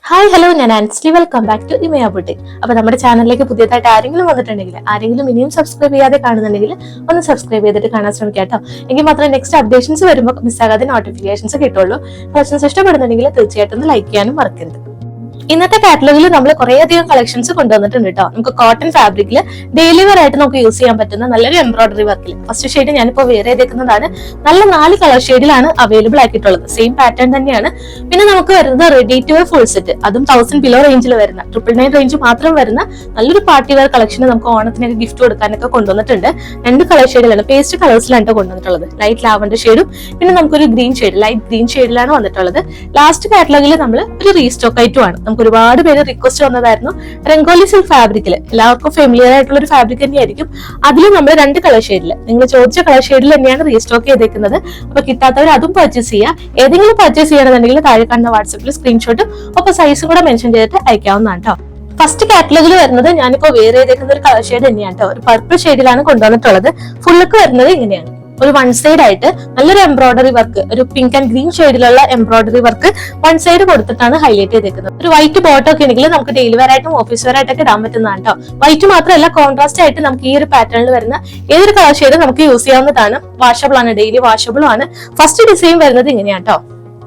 Hi hello, ഞാൻ Ansley. Welcome back to Imaya boutique. അപ്പൊ നമ്മുടെ ചാനലിലേക്ക് പുതിയതായിട്ട് ആരെങ്കിലും വന്നിട്ടുണ്ടെങ്കിൽ, ആരെങ്കിലും ഇനിയും സബ്സ്ക്രൈബ് ചെയ്യാതെ കാണുന്നുണ്ടെങ്കിൽ ഒന്ന് സബ്സ്ക്രൈബ് ചെയ്തിട്ട് കാണാൻ ശ്രമിക്കാം കേട്ടോ. എങ്കിൽ മാത്രമേ നെക്സ്റ്റ് അപ്ഡേഷൻസ് വരുമ്പോൾ മിസ്സാകാതെ നോട്ടിഫിക്കേഷൻസ് കിട്ടുള്ളൂ. കളക്ഷൻസ് ഇഷ്ടപ്പെടുന്നുണ്ടെങ്കിൽ തീർച്ചയായിട്ടും ഒന്ന് ലൈക്ക് ചെയ്യാനും മറക്കരുത്. ഇന്നത്തെ കാറ്റലോഗിൽ നമ്മൾ കുറേയധികം കളക്ഷൻസ് കൊണ്ടുവന്നിട്ടുണ്ട് കേട്ടോ. നമുക്ക് കോട്ടൺ ഫാബ്രിക്കിൽ ഡെയിലി വെയർ ആയിട്ട് നമുക്ക് യൂസ് ചെയ്യാൻ പറ്റുന്ന നല്ലൊരു എംബ്രോയിഡറി വർക്കിൽ ഫസ്റ്റ് ഷെയ്ഡ് ഞാനിപ്പോൾ വേറെ ചെയ്തേക്കുന്നതാണ്. നല്ല 4 കളർ ഷെയ്ഡിലാണ് അവൈലബിൾ ആക്കിയിട്ടുള്ളത്. സെയിം പാറ്റേൺ തന്നെയാണ്. പിന്നെ നമുക്ക് വരുന്നത് ready to wear full set, അതും 1000 ബിലോ റേഞ്ചിൽ വരുന്ന 999 റേഞ്ച് മാത്രം വരുന്ന നല്ലൊരു പാർട്ടി വെയർ കളക്ഷൻ നമുക്ക് ഓണത്തിനൊക്കെ ഗിഫ്റ്റ് കൊടുക്കാനൊക്കെ കൊണ്ടുവന്നിട്ടുണ്ട്. 2 കളർ ഷെയ്ഡിലാണ്, പേസ്റ്റ് കളേഴ്സിലാണ് കൊണ്ടുവന്നിട്ടുള്ളത്. ലൈറ്റ് ലാവൻഡർ ഷെയ്ഡും പിന്നെ നമുക്കൊരു ഗ്രീൻ ഷെയ്ഡ്, ലൈറ്റ് ഗ്രീൻ ഷെയ്ഡിലാണ് വന്നിട്ടുള്ളത്. ലാസ്റ്റ് കാറ്റലോഗിൽ നമ്മൾ ഒരു റീസ്റ്റോക്ക് ആയിട്ടുമാണ്. നമുക്ക് ഒരുപാട് പേര് റിക്വസ്റ്റ് വന്നതായിരുന്നു രംഗോലി സിൽക്ക് ഫാബ്രിക്കിൽ. എല്ലാവർക്കും ഫെമിലിയർ ആയിട്ടുള്ള ഒരു ഫാബ്രിക് തന്നെയായിരിക്കും. അതിലും നമ്മൾ 2 കളർ ഷെയ്ഡിൽ, നിങ്ങൾ ചോദിച്ച കളർ ഷെയ്ഡിൽ തന്നെയാണ് റീസ്റ്റോക്ക് ചെയ്തേക്കുന്നത്. അപ്പൊ കിട്ടാത്തവർ അതും പർച്ചേസ് ചെയ്യുക. ഏതെങ്കിലും പർച്ചേസ് ചെയ്യണമെന്നുണ്ടെങ്കിൽ താഴെ കാണുന്ന വാട്സപ്പിൽ സ്ക്രീൻഷോട്ടും ഒപ്പം സൈസും കൂടെ മെൻഷൻ ചെയ്തിട്ട് അയക്കാവുന്നതാണ് കേട്ടോ. ഫസ്റ്റ് കാറ്റലോഗിൽ വരുന്നത് ഞാനിപ്പോ വേറെ ചെയ്തേക്കുന്ന ഒരു കളർ ഷെയ്ഡ് തന്നെയാണ് കേട്ടോ. ഒരു പർപ്പിൾ ഷെയ്ഡിലാണ് കൊണ്ടുവന്നിട്ടുള്ളത്. ഫുള്ളൊക്കെ വരുന്നത് ഇങ്ങനെയാണ്. ഒരു 1 സൈഡ് ആയിട്ട് നല്ലൊരു എംബ്രോയിഡറി വർക്ക്, ഒരു പിങ്ക് ആൻഡ് ഗ്രീൻ ഷെയ്ഡിലുള്ള എംബ്രോയിഡറി വർക്ക് 1 സൈഡ് കൊടുത്തിട്ടാണ് ഹൈലൈറ്റ് ചെയ്തേക്കുന്നത്. ഒരു വൈറ്റ് ബോട്ടം ഒക്കെ ഉണ്ടെങ്കിൽ നമുക്ക് ഡെയിലി വെയർ ആയിട്ടും ഓഫീസ് വെയർ ആയിട്ടൊക്കെ ഇടാൻ പറ്റുന്നതാണ് കേട്ടോ. വൈറ്റ് മാത്രമല്ല, കോൺട്രാസ്റ്റ് ആയിട്ട് നമുക്ക് ഈ ഒരു പാറ്റേണിൽ വരുന്ന ഏതൊരു കളർ ഷെയ്ഡ് നമുക്ക് യൂസ് ചെയ്യാവുന്നതാണ്. വാഷബിൾ ആണ്, ഡെയിലി വാഷബിളും ആണ്. ഫസ്റ്റ് ഡിസൈൻ വരുന്നത് ഇങ്ങനെയാണ് കേട്ടോ.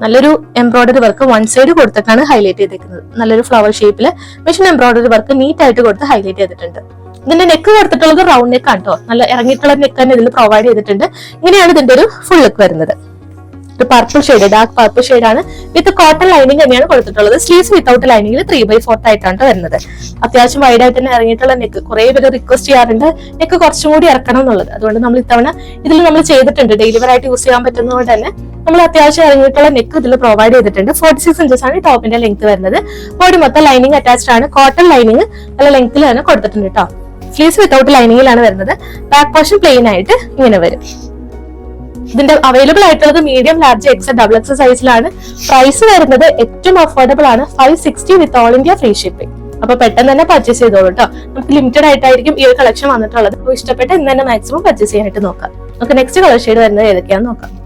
നല്ലൊരു എംബ്രോയിഡറി വർക്ക് 1 സൈഡ് കൊടുത്തിട്ടാണ് ഹൈലൈറ്റ് ചെയ്തേക്കുന്നത്. നല്ലൊരു ഫ്ലവർ ഷേപ്പില് മെഷീൻ എംബ്രോയിഡറി വർക്ക് നീറ്റ് ആയിട്ട് കൊടുത്ത് ഹൈലൈറ്റ് ചെയ്തിട്ടുണ്ട്. ഇതിന്റെ നെക്ക് കൊടുത്തിട്ടുള്ളത് റൗണ്ട് നെക്ക് ആണ് കേട്ടോ. നല്ല ഇറങ്ങിയിട്ടുള്ള നെക്ക് തന്നെ ഇതിൽ പ്രൊവൈഡ് ചെയ്തിട്ടുണ്ട്. ഇങ്ങനെയാണ് ഇതിന്റെ ഒരു ഫുൾ ലുക്ക് വരുന്നത്. ഒരു purple shade, dark purple shade ആണ്. വിത്ത് കോട്ടൺ ലൈനിങ് തന്നെയാണ് കൊടുത്തിട്ടുള്ളത്. സ്ലീവ്സ് വിത്തൗട്ട് ലൈനിങ്ങിൽ 3/4 ആയിട്ടാണ് വരുന്നത്. അത്യാവശ്യം വൈഡ് ആയിട്ട് തന്നെ ഇറങ്ങിയിട്ടുള്ള നെക്ക്. കുറെ പേര് റിക്വസ്റ്റ് ചെയ്യാറുണ്ട് നെക്ക് കുറച്ചും കൂടി ഇറക്കണം എന്നുള്ളത്. അതുകൊണ്ട് നമ്മൾ ഇത്തവണ ഇതിൽ നമ്മൾ ചെയ്തിട്ടുണ്ട്. ഡെയിലി വെയർ ആയിട്ട് യൂസ് ചെയ്യാൻ പറ്റുന്നതുകൊണ്ട് തന്നെ നമ്മൾ അത്യാവശ്യം ഇറങ്ങിയിട്ടുള്ള നെക്ക് ഇതിൽ പ്രൊവൈഡ് ചെയ്തിട്ടുണ്ട്. 46 ഇഞ്ചസ് ആണ് ടോപ്പിന്റെ ലെങ്ത് വരുന്നത്. ബോഡി മൊത്തം ലൈനിങ് അറ്റാച്ച്ഡ് ആണ്. കോട്ടൺ ലൈനിങ് നല്ല ലെങ്ത്തിൽ തന്നെ കൊടുത്തിട്ടുണ്ട് കേട്ടോ. സ്ലീവ്സ് വിത്തൗട്ട് ലൈനിങ്ങിലാണ് വരുന്നത്. ബാക്ക് പോർഷൻ പ്ലെയിൻ ആയിട്ട് ഇങ്ങനെ വരും. ഇതിന്റെ അവൈലബിൾ ആയിട്ടുള്ളത് medium, large, X, double X സൈസിലാണ്. പ്രൈസ് വരുന്നത് ഏറ്റവും അഫോർഡബിൾ ആണ്. 560 with all India free shipping. അപ്പൊ പെട്ടെന്ന് തന്നെ പർച്ചേസ് ചെയ്തോളൂ കേട്ടോ. നമുക്ക് ലിമിറ്റഡ് ആയിട്ടായിരിക്കും ഈ ഒരു കളക്ഷൻ വന്നിട്ടുള്ളത്. അപ്പോൾ ഇഷ്ടപ്പെട്ട് ഇന്ന് തന്നെ മാക്സിമം പർച്ചേസ് ചെയ്യാനായിട്ട് നോക്കാം. നമുക്ക് നെക്സ്റ്റ് കളർ ഷെയ്ഡ് വരുന്നത് ഏതൊക്കെയാന്ന് നോക്കാം.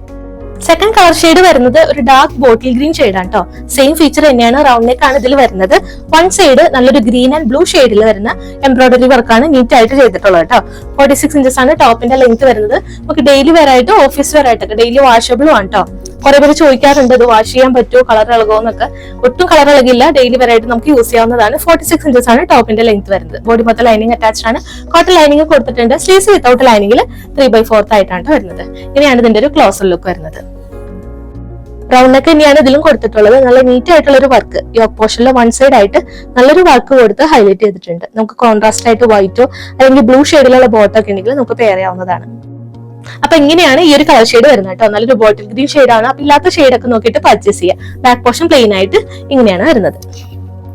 സെക്കൻഡ് കളർ ഷെയ്ഡ് വരുന്നത് ഒരു ഡാർക്ക് ബോട്ടിൽ ഗ്രീൻ ഷെയ്ഡാണ് കേട്ടോ. സെയിം ഫീച്ചർ തന്നെയാണ്. റൗണ്ട് നെക്ക് ആണ് ഇതിൽ വരുന്നത്. 1 സൈഡ് നല്ലൊരു ഗ്രീൻ ആൻഡ് ബ്ലൂ ഷെയ്ഡിൽ വരുന്ന എംബ്രോയിഡറി വർക്കാണ് നീറ്റ് ആയിട്ട് ചെയ്തിട്ടുള്ളത് കേട്ടോ. 46 ഇഞ്ചസ് ആണ് ടോപ്പിന്റെ ലെങ്ത് വരുന്നത്. നമുക്ക് ഡെയിലി വെയർ ആയിട്ട് ഓഫീസ് വെയർ ആയിട്ടൊക്കെ ഡെയിലി വാഷബിളും ആണ് കേട്ടോ. കുറെ പേര് ചോദിക്കാറുണ്ട് ഇത് വാഷ് ചെയ്യാൻ പറ്റുമോ, കളർ ഇളകുമെന്നൊക്കെ. ഒട്ടും കളർ ഇളകില്ല. ഡെയിലി വെയർ ആയിട്ട് നമുക്ക് യൂസ് ചെയ്യാവുന്നതാണ്. 46 ഇഞ്ചസ് ആണ് ടോപ്പിന്റെ ലെങ്ത് വരുന്നത്. ബോഡി മൊത്തം ലൈനിങ് അറ്റാച്ച്ഡ് ആണ്. കോട്ടൺ ലൈനിങ് കൊടുത്തിട്ടുണ്ട്. സ്ലീവ്സ് വിത്തൗട്ട് ലൈനിങ്ങിൽ 3/4 ആയിട്ടാണ് വരുന്നത്. ഇങ്ങനെയാണ് ഇതിന്റെ ഒരു ക്ലോസർ ലുക്ക് വരുന്നത്. റൗണ്ട് നെക്ക് തന്നെയാണ് ഇതിലും കൊടുത്തിട്ടുള്ളത്. നല്ല നീറ്റ് ആയിട്ടുള്ള ഒരു വർക്ക്. യോക്ക് പോർഷനിൽ 1 സൈഡ് ആയിട്ട് നല്ലൊരു വർക്ക് കൊടുത്ത് ഹൈലൈറ്റ് ചെയ്തിട്ടുണ്ട്. നമുക്ക് കോൺട്രാസ്റ്റ് ആയിട്ട് വൈറ്റോ അല്ലെങ്കിൽ ബ്ലൂ ഷെയ്ഡിലുള്ള ബോട്ടോ ഒക്കെ ഉണ്ടെങ്കിൽ നമുക്ക് പെയർ ചെയ്യാവുന്നതാണ്. അപ്പൊ ഇങ്ങനെയാണ് ഈ ഒരു കളർ ഷെയ്ഡ് വരുന്നത് കേട്ടോ. നല്ലൊരു ബോട്ടിൽ ഗ്രീൻ ഷെയ്ഡാണ്. അപ്പൊ ഇല്ലാത്ത ഷെയ്ഡൊക്കെ നോക്കിയിട്ട് പർച്ചേസ് ചെയ്യാം. ബാക്ക് പോർഷൻ പ്ലെയിൻ ആയിട്ട് ഇങ്ങനെയാണ് വരുന്നത്.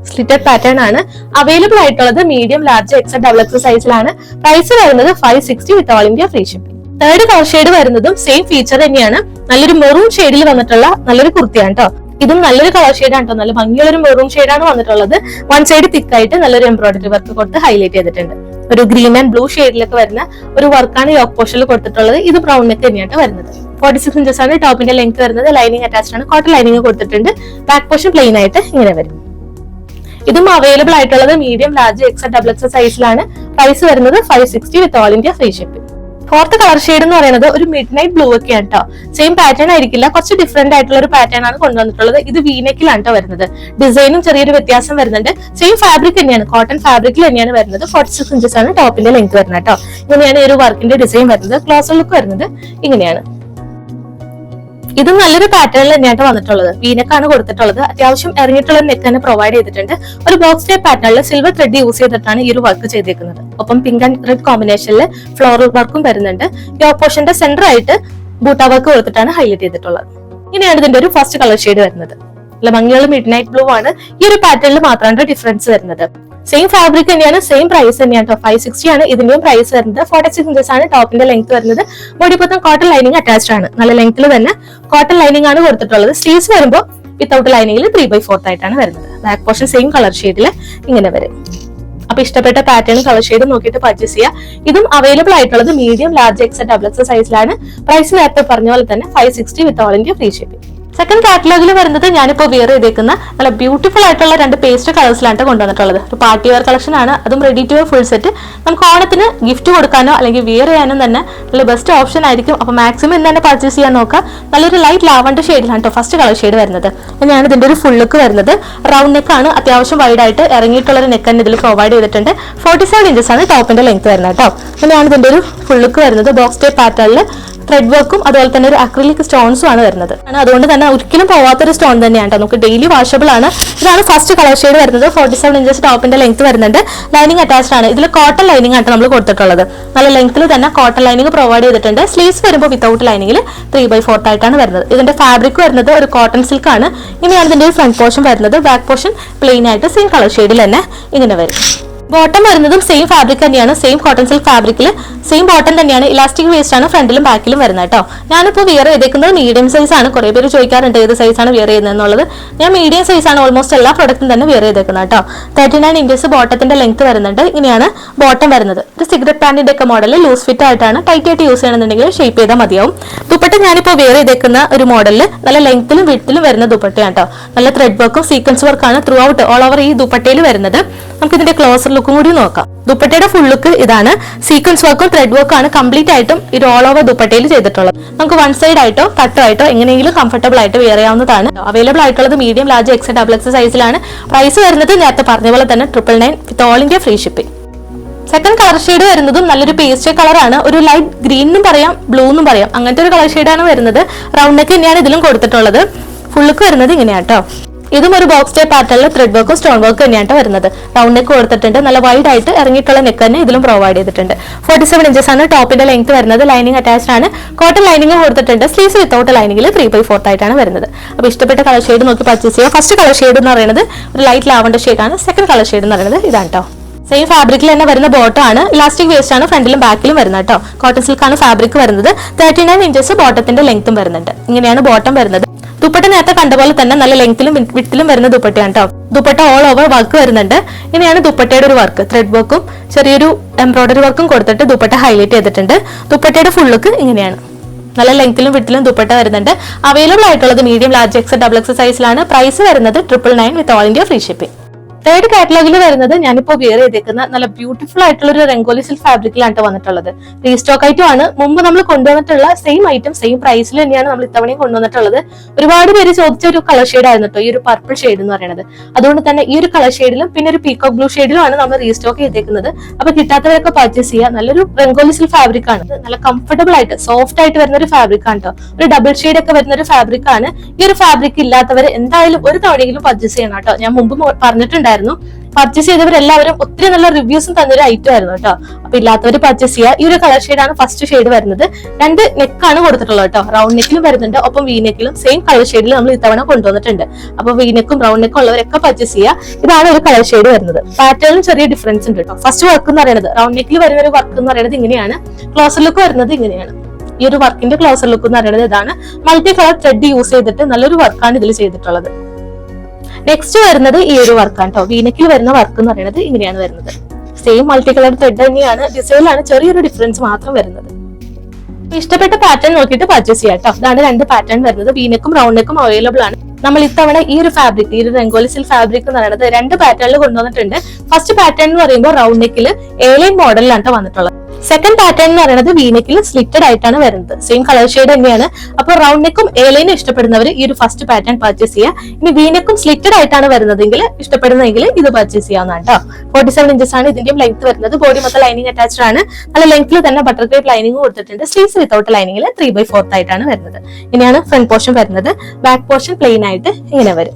സ്ലിറ്റഡ് പാറ്റേൺ ആണ്. അവൈലബിൾ ആയിട്ടുള്ളത് medium, large, X, double X സൈസിലാണ്. പ്രൈസ് വരുന്നത് 560 with all India free shipping. Third colour shade വരുന്നതും സെയിം ഫീച്ചർ തന്നെയാണ്. നല്ലൊരു മെറൂൺ ഷെയ്ഡിൽ വന്നിട്ടുള്ള നല്ലൊരു കുർത്തിയാണ് കേട്ടോ. ഇതും നല്ലൊരു കളർ ഷെയ്ഡാണ് കേട്ടോ. നല്ല ഭംഗിയുള്ള ഒരു മെറൂൺ ഷെയ്ഡാണ് വന്നിട്ടുള്ളത്. 1 സൈഡ് തിക്ക് ആയിട്ട് നല്ലൊരു എംബ്രോയിഡറി വർക്ക് കൊടുത്ത് ഹൈലൈറ്റ് ചെയ്തിട്ടുണ്ട്. ഒരു ഗ്രീൻ ആൻഡ് ബ്ലൂ ഷെയ്ഡിലൊക്കെ വരുന്ന ഒരു വർക്കാണ് യോക്ക് പോർഷനിൽ കൊടുത്തിട്ടുള്ളത്. ഇത് ബ്രൗൺ നെക്ക് തന്നെയാണ് വരുന്നത്. 46 ഇഞ്ചസ് ആണ് ടോപ്പിന്റെ ലെങ്ത് വരുന്നത്. ലൈനിങ് അറ്റാച്ച്ഡ് ആണ്. കോട്ടൺ ലൈനിങ് കൊടുത്തിട്ടുണ്ട്. ബാക്ക് പോർഷൻ പ്ലെയിൻ ആയിട്ട് ഇങ്ങനെ വരും. ഇതും അവൈലബിൾ ആയിട്ടുള്ളത് medium, large, X, double X സൈസിലാണ്. പ്രൈസ് വരുന്നത് 560 with all India free shipping. Fourth colour shade എന്ന് പറയുന്നത് ഒരു മിഡ് നൈറ്റ് ബ്ലൂ ഒക്കെയാണ് കേട്ടോ. സെയിം പാറ്റേൺ ആയിരിക്കില്ല, കുറച്ച് ഡിഫറെന്റ് ആയിട്ടുള്ള ഒരു പാറ്റേൺ ആണ് കൊണ്ടുവന്നിട്ടുള്ളത്. ഇത് വീനെക്കിലാണ് കേട്ടോ വരുന്നത്. ഡിസൈനും ചെറിയൊരു വ്യത്യാസം വരുന്നുണ്ട്. സെയിം ഫാബ്രിക് തന്നെയാണ്, കോട്ടൺ ഫാബ്രിക്കിൽ തന്നെയാണ് വരുന്നത്. 46 ഇഞ്ചസ് ആണ് ടോപ്പിന്റെ ലെങ്ത് വരുന്നത് കേട്ടോ. ഇങ്ങനെയാണ് ഈ ഒരു വർക്കിന്റെ ഡിസൈൻ വരുന്നത്. ക്ലോസർ ലുക്ക് വരുന്നത് ഇങ്ങനെയാണ്. ഇതും നല്ലൊരു പാറ്റേണിൽ തന്നെയായിട്ട് വന്നിട്ടുള്ളത്. വീനക്കാണ് കൊടുത്തിട്ടുള്ളത്. അത്യാവശ്യം ഇറങ്ങിയിട്ടുള്ള നെക്ക് തന്നെ പ്രൊവൈഡ് ചെയ്തിട്ടുണ്ട്. ഒരു ബോക്സ് ടൈപ്പ് പാറ്റേണിൽ സിൽവർ ത്രെഡ് യൂസ് ചെയ്തിട്ടാണ് ഈ ഒരു വർക്ക് ചെയ്തേക്കുന്നത്. ഒപ്പം പിങ്ക് ആൻഡ് റെഡ് കോമ്പിനേഷനിൽ ഫ്ലോറൽ വർക്കും വരുന്നുണ്ട്. യോക്ക് പോർഷന്റെ സെന്റർ ആയിട്ട് ബൂട്ട വർക്ക് കൊടുത്തിട്ടാണ് ഹൈലൈറ്റ് ചെയ്തിട്ടുള്ളത്. ഇങ്ങനെയാണ് ഇതിന്റെ ഒരു ഫസ്റ്റ് കളർ ഷെയ്ഡ് വരുന്നത്. നല്ല ഭംഗിയുള്ള മിഡ് നൈറ്റ് ബ്ലൂ ആണ്. ഈ ഒരു പാറ്റേണിൽ മാത്രമാണ് ഡിഫറൻസ് വരുന്നത്. സെയിം ഫാബ്രിക് തന്നെയാണ്, സെയിം പ്രൈസ് തന്നെയാണ് കേട്ടോ. 560 ആണ് ഇതിന്റെയും പ്രൈസ് വരുന്നത്. 46 ഇഞ്ചസ് ആണ് ടോപ്പിന്റെ ലെങ്ത് വരുന്നത്. ബോഡി മൊത്തം കോട്ടൺ ലൈനിങ് അറ്റാച്ച്ഡ് ആണ്. നല്ല ലെങ്ത്തിൽ തന്നെ കോട്ടൺ ലൈനിങ് ആണ് കൊടുത്തിട്ടുള്ളത്. സ്ലീവ്സ് വരുമ്പോൾ വിത്തൗട്ട് ലൈനിങ്ങിൽ 3/4 ആയിട്ടാണ് വരുന്നത്. ബാക്ക് പോർഷൻ സെയിം കളർ ഷെയ്ഡിൽ ഇങ്ങനെ വരും. അപ്പൊ ഇഷ്ടപ്പെട്ട പാറ്റേൺ കളർ ഷെയ്ഡ് നോക്കിയിട്ട് പർച്ചേസ് ചെയ്യുക. ഇതും അവൈലബിൾ ആയിട്ടുള്ളത് medium, large, X, double X സൈസിലാണ്. പ്രൈസ് നേരത്തെ പറഞ്ഞ പോലെ തന്നെ 560 with all India free shipping. Second കാറ്റലോഗിൽ വരുന്നത് ഞാനിപ്പോൾ വെയർ ചെയ്തേക്കുന്ന നല്ല ബ്യൂട്ടിഫുൾ ആയിട്ടുള്ള 2 പേസ്റ്റ് കളേഴ്സിലാണ് കൊണ്ടുവന്നിട്ടുള്ളത്. ഒരു പാർട്ടി വെയർ കളക്ഷൻ ആണ്, അതും ready to wear full set. നമുക്ക് ഓണത്തിന് ഗിഫ്റ്റ് കൊടുക്കാനോ അല്ലെങ്കിൽ വെയർ ചെയ്യാനോ തന്നെ നല്ല ബെസ്റ്റ് ഓപ്ഷൻ ആയിരിക്കും. അപ്പോൾ മാക്സിമം ഇന്ന് തന്നെ പർച്ചേസ് ചെയ്യാൻ നോക്കുക. നല്ലൊരു ലൈറ്റ് ലാവൻഡർ ഷെയ്ഡിലാണ് കേട്ടോ ഫസ്റ്റ് കളർ ഷെയ്ഡ് വരുന്നത്. ഇങ്ങനെയാണ് ഇതിന്റെ ഒരു ഫുൾ ലുക്ക് വരുന്നത്. റൗണ്ട് നെക്ക് ആണ്, അത്യാവശ്യം വൈഡ് ആയിട്ട് ഇറങ്ങിയിട്ടുള്ള ഒരു നെക്ക് തന്നെ ഇതിൽ പ്രൊവൈഡ് ചെയ്തിട്ടുണ്ട്. 47 ഇഞ്ചസ് ആണ് ടോപ്പിന്റെ ലെങ്ത് വരുന്നത് കേട്ടോ. ഇങ്ങനെയാണ് ഇതിന്റെ ഒരു ഫുൾ ലുക്ക് വരുന്നത്. ബോക്സ് ടൈപ്പ് പാറ്റേണിൽ ത്രെഡ് വർക്കും അതുപോലെ തന്നെ ഒരു അക്രിലിക് സ്റ്റോൺസും ആണ് വരുന്നത്. അതുകൊണ്ട് തന്നെ ഒരിക്കലും പോവാത്തൊരു സ്റ്റോൺ തന്നെയാണ്. നമുക്ക് ഡെയിലി വാഷബിൾ ആണ്. ഇതാണ് ഫസ്റ്റ് കളർ ഷെയ്ഡ് വരുന്നത്. 47 ഇഞ്ചസ് ടോപ്പിന്റെ ലെങ്ത് വരുന്നുണ്ട്. ലൈനിങ് അറ്റാച്ച്ഡ് ആണ്. ഇതിൽ കോട്ടൺ ലൈനിങ് ആണ് നമ്മൾ കൊടുത്തിട്ടുള്ളത്. നല്ല ലെങ്ത്തിൽ തന്നെ കോട്ടൺ ലൈനിങ് പ്രൊവൈഡ് ചെയ്തിട്ടുണ്ട്. സ്ലീവ്സ് വരുമ്പോൾ വിത്തൗട്ട് ലൈനിങ്ങിൽ 3/4 ആയിട്ടാണ് വരുന്നത്. ഇതിന്റെ ഫാബ്രിക് വരുന്നത് ഒരു കോട്ടൺ സിൽക്ക് ആണ്. ഇങ്ങനെയാണ് ഇതിന്റെ ഫ്രണ്ട് പോർഷൻ വരുന്നത്. ബാക്ക് പോർഷൻ പ്ലെയിൻ ആയിട്ട് സെയിം കളർ ഷെയ്ഡിൽ തന്നെ ഇങ്ങനെ വരും. ബോട്ടം വരുന്നതും സെയിം ഫാബ്രിക് തന്നെയാണ്. സെയിം കോട്ടൺ സിൽക്ക് ഫാബ്രിക്കിൽ സെയിം ബോട്ടം തന്നെയാണ്. ഇലാസ്റ്റിക് വേസ്റ്റ് ആണ് ഫ്രണ്ടിലും ബാക്കിലും വരുന്നത് കേട്ടോ. ഞാനിപ്പോൾ വിയർ ചെയ്തേക്കുന്നത് മീഡിയം സൈസ് ആണ്. കുറേ പേര് ചോദിക്കാറുണ്ട് ഏത് സൈസാണ് വിയർ ചെയ്യുന്നത് എന്നുള്ളത്. ഞാൻ മീഡിയം സൈസ് ആണ് ഓൾമോസ്റ്റ് എല്ലാ പ്രൊഡക്റ്റും തന്നെ വിയർ ചെയ്തേക്കുന്നത് കേട്ടോ. 39 ഇഞ്ചസ് ബോട്ടത്തിന്റെ ലെങ്ത് വരുന്നുണ്ട്. ഇങ്ങനെയാണ് ബോട്ടം വരുന്നത്. ഒരു സിഗരറ്റ് പാന്റിന്റെ ഒക്കെ മോഡൽ ലൂസ് ഫിറ്റ് ആയിട്ടാണ്. ടൈറ്റ് ആയിട്ട് യൂസ് ചെയ്യണമെന്നുണ്ടെങ്കിൽ ഷേപ്പ് ചെയ്താൽ മതിയാവും. ദുപ്പട്ട ഞാനിപ്പോൾ വിയർ ചെയ്തേക്കുന്ന ഒരു മോഡലിൽ നല്ല ലെങ്ത്തിലും വിഡ്ത്തിലും വരുന്ന ദുപ്പട്ടയാണ് കേട്ടോ. നല്ല ത്രെഡ് വർക്കും സീക്വൻസ് വർക്കാണ് ത്രൂ ഔട്ട് ഓൾ ഓവർ ഈ ദുപ്പട്ടയിൽ വരുന്നത്. നമുക്ക് ഇതിന്റെ ക്ലോസർ ലുക്കും കൂടി നോക്കാം. ദുപ്പട്ടയുടെ ഫുൾ ലുക്ക് ഇതാണ്. സീക്വൻസ് വർക്കും ത്രെഡ് വർക്കും ആണ് കംപ്ലീറ്റ് ആയിട്ടും ഇത് ഓൾ ഓവർ ദുപ്പട്ടയിൽ ചെയ്തിട്ടുള്ളത്. നമുക്ക് വൺ സൈഡ് ആയിട്ടോ കട്ടോ ആയിട്ടോ എങ്ങനെയെങ്കിലും കംഫർട്ടബിൾ ആയിട്ട് വെയർ ചെയ്യാവുന്നതാണ്. അവൈലബിൾ ആയിട്ടുള്ളത് മീഡിയം, ലാർജ്, എക്സ്, ഡബിൾ സൈസിലാണ്. പ്രൈസ് വരുന്നത് നേരത്തെ പറഞ്ഞ പോലെ തന്നെ 999 with all India free shipping. Second colour shade വരുന്നതും നല്ലൊരു പേസ്റ്റ് കളറാണ്. ഒരു ലൈറ്റ് ഗ്രീൻ എന്നും പറയാം, ബ്ലൂ എന്നും പറയാം. അങ്ങനത്തെ ഒരു കളർ ഷെയ്ഡാണ് വരുന്നത്. റൗണ്ട് നെക്ക് തന്നെയാണ് ഇതിലും കൊടുത്തിട്ടുള്ളത്. ഫുൾ ലുക്ക് വരുന്നത് ഇങ്ങനെയാട്ടോ. ഇതും ഒരു ബോക്സ് ടൈപ്പ് പാറ്റേണിൽ ത്രെഡ് വർക്കും സ്റ്റോൺ വർക്കും തന്നെയാണ് വരുന്നത്. റൗണ്ട് നെക്ക് കൊടുത്തിട്ടുണ്ട്. നല്ല വൈഡ് ആയിട്ട് ഇറങ്ങിയിട്ടുള്ള നെക്ക് തന്നെ ഇതിലും പ്രൊവൈഡ് ചെയ്തിട്ടുണ്ട്. 47 ഇഞ്ചസ് ആണ് ടോപ്പിന്റെ ലെങ്ത് വരുന്നത്. ലൈനിങ് അറ്റാച്ച്ഡ് ആണ്. കോട്ടൺ ലൈനിങ് കൊടുത്തിട്ടുണ്ട്. സ്ലീവ്സ് വിത്തൗട്ട് ലൈനിങ്ങിൽ 3/4 ആയിട്ടാണ് വരുന്നത്. അപ്പോൾ ഇഷ്ടപ്പെട്ട കളർ ഷെയ്ഡ് നോക്കി പർച്ചേസ് ചെയ്യുക. ഫസ്റ്റ് കളർ ഷെയ്ഡ് എന്ന് പറയുന്നത് ഒരു ലൈറ്റ് ലാവൻഡർ ഷെയ്ഡാണ്. സെക്കൻഡ് കളർ ഷെയ്ഡ് എന്ന് പറയുന്നത് ഇതാണ് കേട്ടോ. സെയിം ഫാബ്രിക്കിൽ തന്നെ വരുന്ന ബോട്ടം ആണ്. ഇലാസ്റ്റിക് വേസ്റ്റ് ആണ് ഫ്രണ്ടിലും ബാക്കിലും വരുന്നത് കേട്ടോ. കോട്ടൺ സിൽക്ക് ആണ് ഫാബ്രിക് വരുന്നത്. 39 ഇഞ്ചസ് ബോട്ടത്തിന്റെ ലെങ്ത്തും വരുന്നുണ്ട്. ഇങ്ങനെയാണ് ബോട്ടം വരുന്നത്. ദുപ്പട്ട നേരത്തെ കണ്ട പോലെ തന്നെ നല്ല ലെങ്ത്തിലും വിഡ്ത്തിലും വരുന്ന ദുപ്പട്ടയാണ് കേട്ടോ. ദുപ്പട്ട ഓൾ ഓവർ വർക്ക് വരുന്നുണ്ട്. ഇങ്ങനെയാണ് ദുപ്പട്ടയുടെ ഒരു വർക്ക്. ത്രെഡ് വർക്കും ചെറിയൊരു എംബ്രോയിഡറി വർക്കും കൊടുത്തിട്ട് ദുപ്പട്ട ഹൈലൈറ്റ് ചെയ്തിട്ടുണ്ട്. ദുപ്പട്ടയുടെ ഫുൾ ലുക്ക് ഇങ്ങനെയാണ്. നല്ല ലെങ്ത്തിലും വിഡ്ത്തിലും ദുപ്പട്ട വരുന്നുണ്ട്. അവൈലബിൾ ആയിട്ടുള്ളത് മീഡിയം, ലാർജ്, എക്സ്, ഡബിൾ സൈസിലാണ്. പ്രൈസ് വരുന്നത് 999 with all India free shipping. Third കാറ്റലോഗിൽ വരുന്നത് ഞാനിപ്പോൾ വെയർ ചെയ്തേക്കുന്ന നല്ല ബ്യൂട്ടിഫുൾ ആയിട്ടുള്ള ഒരു രംഗോലി സിൽക്ക് ഫാബ്രിക്കിലാണ് വന്നിട്ടുള്ളത്. റീസ്റ്റോക്ക് ഐറ്റം ആണ്. മുമ്പ് നമ്മൾ കൊണ്ടുവന്നിട്ടുള്ള സെയിം ഐറ്റം സെയിം പ്രൈസിൽ തന്നെയാണ് നമ്മൾ ഇത്തവണയും കൊണ്ടുവന്നിട്ടുള്ളത്. ഒരുപാട് പേര് ചോദിച്ച ഒരു കളർ ഷെയ്ഡ് ആയിരുന്നു കേട്ടോ ഈ ഒരു പർപ്പിൾ ഷെയ്ഡ് എന്ന് പറയുന്നത്. അതുകൊണ്ട് തന്നെ ഈ ഒരു കളർ ഷെയ്ഡിലും പിന്നെ ഒരു പീകോക്ക് ബ്ലൂ ഷെയ്ഡിലും ആണ് നമ്മൾ റീസ്റ്റോക്ക് ചെയ്തേക്കുന്നത്. അപ്പൊ കിട്ടാത്തവരൊക്കെ പർച്ചേസ് ചെയ്യുക. നല്ലൊരു രംഗോലി സിൽക്ക് ഫാബ്രിക് ആണ്. നല്ല കംഫർട്ടബിൾ ആയിട്ട് സോഫ്റ്റ് ആയിട്ട് വരുന്ന ഒരു ഫാബ്രിക് ആണ് കേട്ടോ. ഒരു ഡബിൾ ഷെയ്ഡ് ഒക്കെ വരുന്ന ഒരു ഫാബ്രിക് ആണ്. ഈ ഒരു ഫാബ്രിക് ഇല്ലാത്തവർ എന്തായാലും ഒരു തവണയെങ്കിലും പർച്ചേസ് ചെയ്യണം കേട്ടോ. ഞാൻ മുമ്പ് പറഞ്ഞിട്ടുണ്ടായിരുന്നു. പർച്ചേസ് ചെയ്തവരെല്ലാവരും ഒത്തിരി നല്ല റിവ്യൂസും തന്നൊരു ഐറ്റം ആയിരുന്നു കേട്ടോ. അപ്പൊ ഇല്ലാത്തവർ പർച്ചേസ് ചെയ്യുക. ഈ ഒരു കളർ ഷെയ്ഡാണ് ഫസ്റ്റ് ഷെയ്ഡ് വരുന്നത്. 2 നെക്കാണ് കൊടുത്തിട്ടുള്ളത് കേട്ടോ. റൗണ്ട് നെക്കിലും വരുന്നുണ്ട്, ഒപ്പം വി നെക്കിലും സെയിം കളർ ഷെയ്ഡിൽ നമ്മൾ ഇത്തവണ കൊണ്ടുവന്നിട്ടുണ്ട്. അപ്പൊ വി നെക്കും റൗണ്ട് നെക്കും ഉള്ളവരൊക്കെ പർച്ചേസ് ചെയ്യുക. ഇതാണ് ഒരു കളർ ഷെയ്ഡ് വരുന്നത്. പാറ്റേണിൽ ചെറിയ ഡിഫറൻസ് ഉണ്ട് കേട്ടോ. ഫസ്റ്റ് വർക്ക് എന്ന് പറയുന്നത് റൗണ്ട് നെക്കിൽ വരുന്ന ഒരു വർക്ക് എന്ന് പറയുന്നത് ഇങ്ങനെയാണ്. ക്ലോസർ ലുക്ക് വരുന്നത് ഇങ്ങനെയാണ്. ഈ ഒരു വർക്കിന്റെ ക്ലോസർ ലുക്ക് എന്ന് പറയുന്നത് ഇതാണ്. മൾട്ടി കളർ ത്രെഡ് യൂസ് ചെയ്തിട്ട് നല്ലൊരു വർക്കാണ് ഇതിൽ ചെയ്തിട്ടുള്ളത്. നെക്സ്റ്റ് വരുന്നത് ഈ ഒരു വർക്കാണ് കേട്ടോ. വീനക്കിൽ വരുന്ന വർക്ക് എന്ന് പറയുന്നത് ഇങ്ങനെയാണ് വരുന്നത്. സെയിം മൾട്ടി കളർ ത്രെഡ് തന്നെയാണ്. ഡിസൈനിലാണ് ചെറിയൊരു ഡിഫറൻസ് മാത്രം വരുന്നത്. ഇഷ്ടപ്പെട്ട പാറ്റേൺ നോക്കിയിട്ട് പർച്ചേസ് ചെയ്യാം കേട്ടോ. ഇതാണ് 2 പാറ്റേൺ വരുന്നത്. വീനക്കും റൗണ്ട് നെക്കും അവൈലബിൾ ആണ്. നമ്മൾ ഇത്തവണ ഈ ഒരു ഫാബ്രിക്, ഈ ഒരു രംഗോലി സിൽക്ക് ഫാബ്രിക് എന്ന് പറയുന്നത് 2 പാറ്റേണിൽ കൊണ്ടുവന്നിട്ടുണ്ട്. ഫസ്റ്റ് പാറ്റേൺ എന്ന് പറയുമ്പോൾ റൗണ്ട് നെക്കിൽ എ-ലൈൻ മോഡലിലാണ് വന്നിട്ടുള്ളത്. സെക്കൻഡ് പാറ്റേൺ എന്ന് പറയുന്നത് വീനെക്കിൽ സ്ലിറ്റഡ് ആയിട്ടാണ് വരുന്നത്. സെയിം കളർ ഷെയ്ഡ് തന്നെയാണ്. അപ്പോൾ റൗണ്ട് നെക്കും എ-ലൈനും ഇഷ്ടപ്പെടുന്നവർ ഈ ഒരു ഫസ്റ്റ് പാറ്റേൺ പർച്ചേസ് ചെയ്യുക. ഇനി വീനെക്കും സ്ലിറ്റഡ് ആയിട്ടാണ് വരുന്നതെങ്കിൽ ഇഷ്ടപ്പെടുന്നതെങ്കിൽ ഇത് പർച്ചേസ് ചെയ്യാവുന്നതാണ് കേട്ടോ. 47 ഇഞ്ചസ് ആണ് ഇതിന്റെയും ലെങ്ത് വരുന്നത്. ബോഡി മൊത്തം ലൈനിങ് അറ്റാച്ച്ഡ് ആണ്. നല്ല ലെങ്ത്തിൽ തന്നെ ബട്ടർ ക്രേപ്പ് ലൈനിങ് കൊടുത്തിട്ടുണ്ട്. സ്ലീവ്സ് വിത്തൗട്ട് ലൈനിങ്ങിൽ 3/4 ആയിട്ടാണ് വരുന്നത്. ഇങ്ങനെയാണ് ഫ്രണ്ട് പോർഷൻ വരുന്നത്. ബാക്ക് പോർഷൻ പ്ലെയിൻ ആയിട്ട് ഇങ്ങനെ വരും.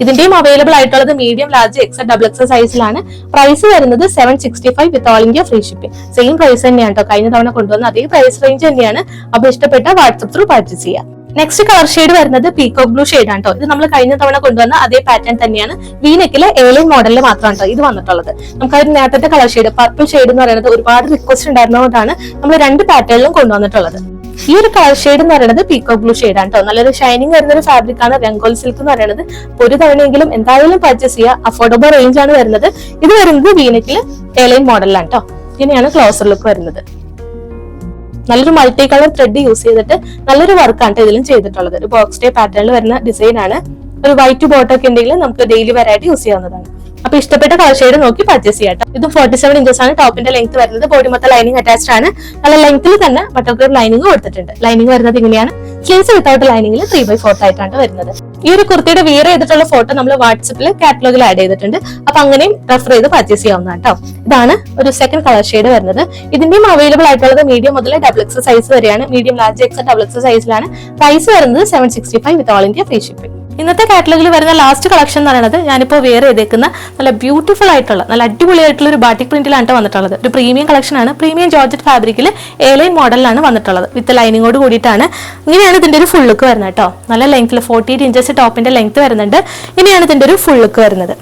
ഇതിന്റെയും അവൈലബിൾ ആയിട്ടുള്ളത് മീഡിയം, ലാർജ്, എക്സ്, ഡബിൾ സൈസിലാണ്. പ്രൈസ് വരുന്നത് 765 with all India free shipping. Same price തന്നെയാണ് കേട്ടോ. കഴിഞ്ഞ തവണ കൊണ്ടുവന്ന അതേ പ്രൈസ് റേഞ്ച് തന്നെയാണ്. അപ്പൊ ഇഷ്ടപ്പെട്ട വാട്സ്ആപ്പ് ത്രൂ പർച്ചേസ് ചെയ്യാം. നെക്സ്റ്റ് കളർ ഷെയ്ഡ് വരുന്നത് പീകോക്ക് ബ്ലൂ ഷെയ്ഡ് ആണ് കേട്ടോ. ഇത് നമ്മൾ കഴിഞ്ഞ തവണ കൊണ്ടുവന്ന അതേ പാറ്റേൺ തന്നെയാണ്. വീനെക്കിലെ എ-ലൈൻ മോഡലിൽ മാത്രമാണ് കേട്ടോ ഇത് വന്നിട്ടുള്ളത്. നമുക്ക് അതിന് നേരത്തെ കളർ ഷെയ്ഡ് പർപ്പിൾ ഷെയ്ഡ് എന്ന് പറയുന്നത് ഒരുപാട് റിക്വസ്റ്റ് ഉണ്ടായിരുന്നതുകൊണ്ടാണ് നമ്മൾ 2 പാറ്റേണിലും കൊണ്ടുവന്നിട്ടുള്ളത്. ഈ ഒരു കളർ ഷെയ്ഡ് എന്ന് പറയുന്നത് പീകോക്ക് ബ്ലൂ ഷെയ്ഡ് ആണ് കേട്ടോ. നല്ലൊരു ഷൈനിങ് വരുന്ന ഒരു ഫാബ്രിക് ആണ് രംഗോലി സിൽക്ക് എന്ന് പറയുന്നത്. ഒരു തവണയെങ്കിലും എന്തായാലും പർച്ചേസ് ചെയ്യുക. അഫോർഡബിൾ റേഞ്ച് ആണ് വരുന്നത്. ഇത് വരുന്നത് വീനെക്കിൽ എ-ലൈൻ മോഡലിലാണ് കേട്ടോ. ഇങ്ങനെയാണ് ക്ലോസർ ലുക്ക് വരുന്നത്. നല്ലൊരു മൾട്ടി കളർ ത്രെഡ് യൂസ് ചെയ്തിട്ട് നല്ലൊരു വർക്കാണ് ഇതിലും ചെയ്തിട്ടുള്ളത്. ഒരു ബോക്സ് ടൈപ്പ് പാറ്റേണിൽ വരുന്ന ഡിസൈൻ ആണ്. ഒരു വൈറ്റ് ബോട്ടം ഒക്കെ ഉണ്ടെങ്കിൽ നമുക്ക് ഡെയിലി വെറൈറ്റി യൂസ് ചെയ്യാവുന്നതാണ്. അപ്പൊ ഇഷ്ടപ്പെട്ട കളർ ഷെയ്ഡ് നോക്കി പർച്ചേസ് ചെയ്യാം. ഇതും 47 ഇഞ്ചസ് ആണ് ടോപ്പിന്റെ ലെങ്ത് വരുന്നത്. ബോഡി മൊത്തം ലൈനിങ് അറ്റാച്ച്ഡ് ആണ്. നല്ല ലെങ്ത്തിൽ തന്നെ ബട്ടർക്രീം ലൈനിങ് കൊടുത്തിട്ടുണ്ട്. ലൈനിങ് വരുന്നത് ഇങ്ങനെയാണ്. സ്ലീവ്സ് വിത്തൗട്ട് ലൈനിങ്ങിൽ 3/4 ആയിട്ടാണ് വരുന്നത്. ഈ ഒരു കുർത്തിയുടെ വിയർ ചെയ്തിട്ടുള്ള ഫോട്ടോ നമ്മൾ വാട്സപ്പിൽ കാറ്റലോഗിൽ ആഡ് ചെയ്തിട്ടുണ്ട്. അപ്പൊ അങ്ങനെയും റെഫർ ചെയ്ത് പർച്ചേസ് ചെയ്യാവുന്നതാണ് കേട്ടോ. ഇതാണ് ഒരു സെക്കൻഡ് കളർ ഷെയ്ഡ് വരുന്നത്. ഇതിന്റെയും അവൈലബിൾ ആയിട്ടുള്ളത് മീഡിയം മുതൽ XXL സൈസ് വരെയാണ്. മീഡിയം, ലാർജ്, XXL സൈസിലാണ്. പ്രൈസ് വരുന്നത് 765 with all India free shipping. ഇന്നത്തെ കാറ്റലോഗിൽ വരുന്ന ലാസ്റ്റ് കളക്ഷൻ എന്ന് പറയുന്നത് ഞാനിപ്പോൾ വെയർ ചെയ്തേക്കുന്ന നല്ല ബ്യൂട്ടിഫുൾ ആയിട്ടുള്ള നല്ല അടിപൊളിയായിട്ടുള്ള ഒരു ബാറ്റിക് പ്രിന്റിലാണ് വന്നിട്ടുള്ളത്. ഒരു പ്രീമിയം കളക്ഷൻ ആണ്. പ്രീമിയം ജോർജറ്റ് ഫാബ്രിക്കിൽ എയർലൈൻ മോഡലിലാണ് വന്നിട്ടുള്ളത്. വിത്ത് ലൈനിങ്ങോട് കൂടിയിട്ടാണ്. ഇങ്ങനെയാണ് ഇതിന്റെ ഒരു ഫുൾ ലുക്ക് വരുന്നത് കേട്ടോ. നല്ല ലെങ്ത്തിൽ 48 ഇഞ്ചസ് ടോപ്പിന്റെ ലെങ്ത് വരുന്നുണ്ട്. ഇനിയാണ് ഇതിന്റെ ഒരു ഫുൾ ലുക്ക് വരുന്നത്.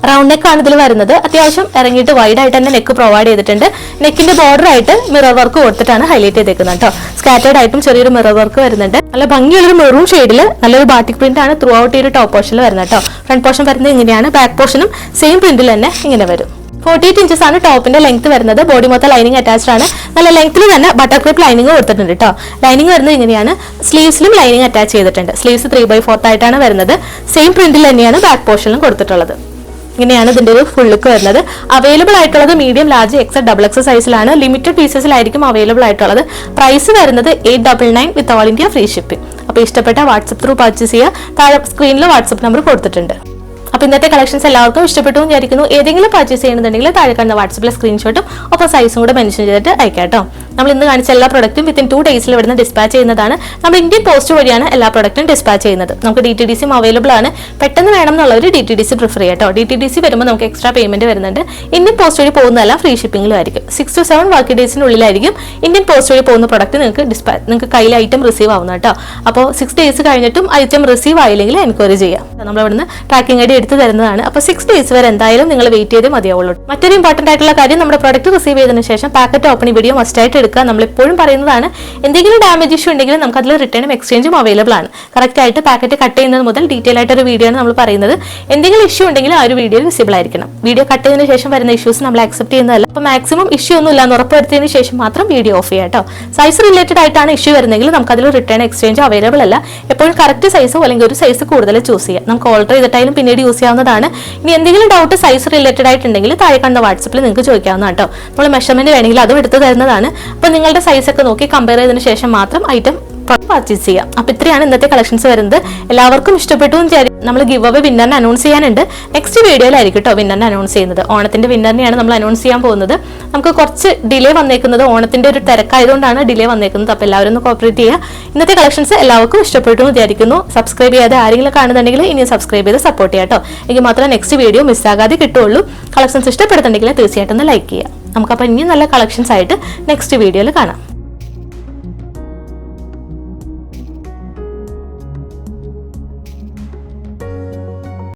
റൗണ്ട് നെക്ക് ആണ് ഇതിൽ വരുന്നത്. അത്യാവശ്യം ഇറങ്ങിയിട്ട് വൈഡ് ആയിട്ട് തന്നെ നെക്ക് പ്രൊവൈഡ് ചെയ്തിട്ടുണ്ട്. നെക്കിന്റെ ബോർഡർ ആയിട്ട് മിറർ വർക്ക് കൊടുത്തിട്ടാണ് ഹൈലൈറ്റ് ചെയ്തേക്കുന്നത് കേട്ടോ. സ്കാറ്റേർഡ് ആയിട്ടും ചെറിയൊരു മിറർ വർക്ക് വരുന്നുണ്ട്. നല്ല ഭംഗിയുള്ളൊരു മെറൂൺ ഷെയ്ഡിൽ നല്ലൊരു ബാറ്റിക് പ്രിന്റ് ആണ് ത്രൂ ഔട്ട് ഈ ഒരു ടോപ്പ് പോർഷനിൽ വരുന്നത് കേട്ടോ. ഫ്രണ്ട് പോർഷൻ വരുന്നത് ഇങ്ങനെയാണ്. ബാക്ക് പോർഷനും സെയിം പ്രിന്റിൽ തന്നെ ഇങ്ങനെ വരും. 48 ഇഞ്ചസ് ആണ് ടോപ്പിന്റെ ലെങ്ത് വരുന്നത്. ബോഡി മൊത്തം ലൈനിങ് അറ്റാച്ച്ഡ് ആണ്. നല്ല ലെങ്ത്തിൽ തന്നെ ബട്ടർക്രീം ലൈനിങ് കൊടുത്തിട്ടുണ്ട് കേട്ടോ. ലൈനിങ് വരുന്നത് ഇങ്ങനെയാണ്. സ്ലീവ്സിലും ലൈനിങ് അറ്റാച്ച് ചെയ്തിട്ടുണ്ട്. സ്ലീവ്സ് 3/4 ആയിട്ടാണ് വരുന്നത്. സെയിം പ്രിന്റിൽ തന്നെയാണ് ബാക്ക് പോർഷനിലും കൊടുത്തിട്ടുള്ളത്. ഇങ്ങനെയാണ് ഇതിന്റെ ഒരു ഫുൾ ലുക്ക് വരുന്നത്. അവൈലബിൾ ആയിട്ടുള്ളത് മീഡിയം, ലാർജ്, XXL സൈസിലാണ്. ലിമിറ്റഡ് പീസസിലായിരിക്കും അവൈലബിൾ ആയിട്ടുള്ളത്. പ്രൈസ് വരുന്നത് 899 with all India free shipping. അപ്പൊ ഇഷ്ടപ്പെട്ട വാട്സ്ആപ്പ് ത്രൂ പർച്ചേസ് ചെയ്യുക. താഴെ സ്ക്രീനിൽ വാട്സ്ആപ്പ് നമ്പർ കൊടുത്തിട്ടുണ്ട്. അപ്പൊ ഇന്നത്തെ കളക്ഷൻസ് എല്ലാവർക്കും ഇഷ്ടപ്പെട്ടു എന്ന് വിചാരിക്കുന്നു. ഏതെങ്കിലും പർച്ചേസ് ചെയ്യണമെന്നുണ്ടെങ്കിൽ താഴെ കാണുന്ന വാട്സ്ആപ്പിലെ സ്ക്രീൻഷോട്ടും ഒപ്പം സൈസും കൂടെ മെൻഷൻ ചെയ്തിട്ട് അയക്കാം കേട്ടോ. നമ്മൾ ഇന്ന് കാണിച്ച എല്ലാ പ്രൊഡക്റ്റും വിത്തിൻ 2 ഡേയ്സിൽ ഇവിടുന്ന് ഡിസ്പാച്ച് ചെയ്യുന്നതാണ്. നമ്മൾ ഇന്ത്യൻ പോസ്റ്റ് വഴിയാണ് എല്ലാ പ്രൊഡക്റ്റും ഡിസ്പാച്ച് ചെയ്യുന്നത്. നമുക്ക് DTDC അവൈലബിൾ ആണ്. പെട്ടെന്ന് വേണം എന്നുള്ളവർ DTDC പ്രിഫർ ചെയ്യാം കേട്ടോ. DTDC വരുമ്പോൾ നമുക്ക് എക്സ്ട്രാ പേയ്മെന്റ് വരുന്നുണ്ട്. ഇന്ത്യൻ പോസ്റ്റ് വഴി പോകുന്നതെല്ലാം ഫ്രീ ഷിപ്പിംഗിലും ആയിരിക്കും. 6 to 7 വർക്കിംഗ് ഡേയ്സിനുള്ളിലായിരിക്കും ഇന്ത്യൻ പോസ്റ്റ് വഴി പോകുന്ന പ്രൊഡക്റ്റ് നിങ്ങൾക്ക് കയ്യിൽ ഐറ്റം റിസീവ് ആവുന്നത് കേട്ടോ. അപ്പോൾ 6 ഡേയ്സ് കഴിഞ്ഞിട്ടും ഐറ്റം റിസീവ് ആയില്ലെങ്കിൽ എൻക്വയറി ചെയ്യാം. നമ്മൾ ഇവിടുന്ന് ട്രാക്കിംഗ് ഐഡി എടുത്ത് തരുന്നതാണ്. അപ്പോൾ 6 ഡേയ്സ് വരെ എന്തായാലും നിങ്ങൾ വെയിറ്റ് ചെയ്ത് മതിയാവുള്ളൂ. മറ്റൊരു ഇമ്പോർട്ടന്റ് ആയിട്ടുള്ള കാര്യം, നമ്മുടെ പ്രൊഡക്റ്റ് റിസീവ് ചെയ്തതിനു ശേഷം പാക്കറ്റ് ഓപ്പണിംഗ് വീഡിയോ മസ്റ്റ് ആയിട്ട് എടുക്കുക. നമ്മൾ എപ്പോഴും പറയുന്നതാണ്, എന്തെങ്കിലും ഡാമേജ് ഇഷ്യൂ ഉണ്ടെങ്കിൽ നമുക്ക് അതിൽ റിട്ടേണും എക്സ്ചേഞ്ചും അവൈലബിൾ ആണ്. കറക്റ്റ് ആയിട്ട് പാക്കറ്റ് കട്ട് ചെയ്യുന്നത് മുതൽ ഡീറ്റെയിൽ ആയിട്ട് ഒരു വീഡിയോ ആണ് നമ്മൾ പറയുന്നത്. എന്തെങ്കിലും ഇഷ്യൂ ഉണ്ടെങ്കിൽ ആ ഒരു വീഡിയോ വിസിബിൾ ആയിരിക്കണം. വീഡിയോ കട്ട് ചെയ്തതിനു ശേഷം വരുന്ന ഇഷ്യൂസ് നമ്മൾ അക്സെപ്റ്റ് ചെയ്യുന്നതല്ല. അപ്പോൾ മാക്സിമം ഇഷ്യൂ ഒന്നും ഇല്ലാന്ന് ഉറപ്പുവരുത്തിയതിനു ശേഷം മാത്രം വീഡിയോ ഓഫ് ചെയ്യാം കേട്ടോ. സൈസ് റിലേറ്റഡ് ആയിട്ടാണ് ഇഷ്യൂ വരുന്നതെങ്കിൽ നമുക്ക് അതിൽ റിട്ടേൺ എക്സ്ചേഞ്ച് അവൈലബിൾ അല്ല. എപ്പോഴും കറക്റ്റ് സൈസോ അല്ലെങ്കിൽ ഒരു സൈസ് കൂടുതൽ ചൂസ് ചെയ്യാം. നമുക്ക് ഓൾട്ടർ ചെയ്തിട്ടായാലും പിന്നീട് യൂസ് ചെയ്യാവുന്നതാണ്. ഇനി എന്തെങ്കിലും ഡൗട്ട് സൈസ് റിലേറ്റഡ് ആയിട്ടുണ്ടെങ്കിൽ താഴെ കാണുന്ന വാട്സപ്പിൽ നിങ്ങൾക്ക് ചോദിക്കാവുന്നതാണ് കേട്ടോ. നമ്മൾ മെഷർമെന്റ് വേണമെങ്കിൽ അതും എടുത്ത് തരുന്നതാണ്. അപ്പോൾ നിങ്ങളുടെ സൈസ് ഒക്കെ നോക്കി കമ്പയർ ചെയ്തതിനു ശേഷം മാത്രം ഐറ്റം പർച്ചേസ് ചെയ്യാം. അപ്പൊ ഇത്രയാണ് ഇന്നത്തെ കളക്ഷൻസ് വരുന്നത്. എല്ലാവർക്കും ഇഷ്ടപ്പെട്ടു എന്ന് വിചാരിക്കും. നമ്മൾ ഗിവ് അവേ വിന്നറിനെ അനൗൺസ് ചെയ്യാനുണ്ട്. നെക്സ്റ്റ് വീഡിയോയിലായിരിക്കും കേട്ടോ വിന്നറിനെ അനൗൺസ് ചെയ്യുന്നത്. ഓണത്തിന്റെ വിന്നറിനെയാണ് നമ്മൾ അനൗൺസ് ചെയ്യാൻ പോകുന്നത്. നമുക്ക് കുറച്ച് ഡിലേ വന്നേക്കുന്നത് ഓണത്തിന്റെ ഒരു തിരക്കായതുകൊണ്ടാണ് ഡിലേ വന്നേക്കുന്നത്. അപ്പൊ എല്ലാവരും ഒന്ന് കോപ്പറേറ്റ് ചെയ്യുക. ഇന്നത്തെ കളക്ഷൻസ് എല്ലാവർക്കും ഇഷ്ടപ്പെട്ടു എന്ന് വിചാരിക്കുന്നു. സബ്സ്ക്രൈബ് ചെയ്യാതെ ആരെങ്കിലും കാണുന്നുണ്ടെങ്കിൽ ഇനി സബ്സ്ക്രൈബ് ചെയ്ത് സപ്പോർട്ട് ചെയ്യാം കേട്ടോ. എങ്കിൽ മാത്രമേ നെക്സ്റ്റ് വീഡിയോ മിസ്സാകാതെ കിട്ടുള്ളൂ. കളക്ഷൻസ് ഇഷ്ടപ്പെടുന്നുണ്ടെങ്കിൽ തീർച്ചയായിട്ടും ഒന്ന് ലൈക്ക് ചെയ്യുക. നമുക്കപ്പോൾ ഇനി നല്ല കളക്ഷൻസ് ആയിട്ട് നെക്സ്റ്റ് വീഡിയോയിൽ കാണാം.